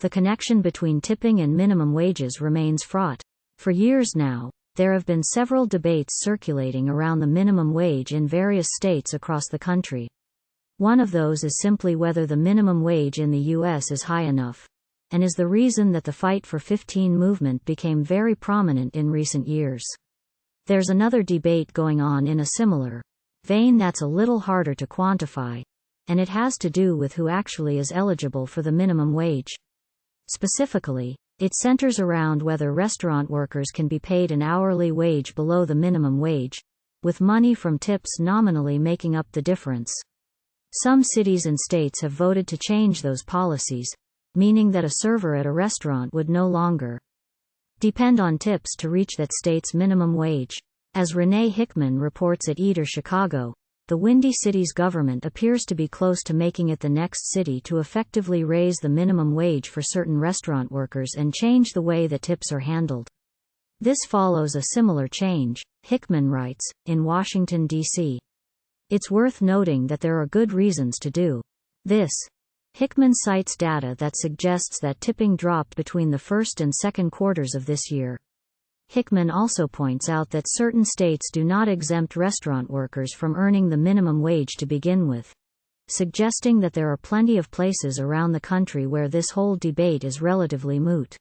The connection between tipping and minimum wages remains fraught. For years now, there have been several debates circulating around the minimum wage in various states across the country. One of those is simply whether the minimum wage in the U.S. is high enough, and is the reason that the Fight for 15 movement became very prominent in recent years. There's another debate going on in a similar vein that's a little harder to quantify, and it has to do with who actually is eligible for the minimum wage. Specifically, it centers around whether restaurant workers can be paid an hourly wage below the minimum wage, with money from tips nominally making up the difference. Some cities and states have voted to change those policies, meaning that a server at a restaurant would no longer depend on tips to reach that state's minimum wage. As Renee Hickman reports at Eater Chicago, the Windy City's government appears to be close to making it the next city to effectively raise the minimum wage for certain restaurant workers and change the way that tips are handled. This follows a similar change, Hickman writes, in Washington, D.C. It's worth noting that there are good reasons to do this. Hickman cites data that suggests that tipping dropped between the first and second quarters of this year. Hickman also points out that certain states do not exempt restaurant workers from earning the minimum wage to begin with, suggesting that there are plenty of places around the country where this whole debate is relatively moot.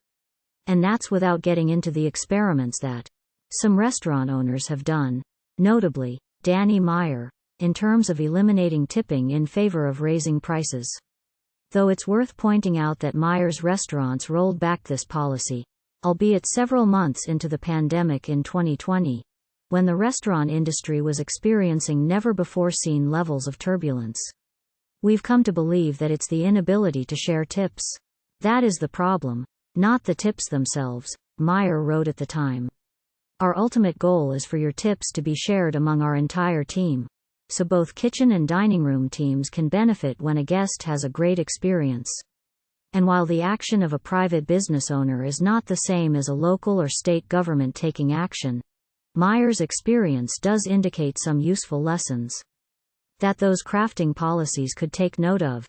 And that's without getting into the experiments that some restaurant owners have done, notably Danny Meyer, in terms of eliminating tipping in favor of raising prices. Though it's worth pointing out that Meyer's restaurants rolled back this policy, albeit several months into the pandemic in 2020, when the restaurant industry was experiencing never-before-seen levels of turbulence. We've come to believe that it's the inability to share tips that is the problem, not the tips themselves, Meyer wrote at the time. Our ultimate goal is for your tips to be shared among our entire team, so both kitchen and dining room teams can benefit when a guest has a great experience. And while the action of a private business owner is not the same as a local or state government taking action, Meyer's experience does indicate some useful lessons that those crafting policies could take note of.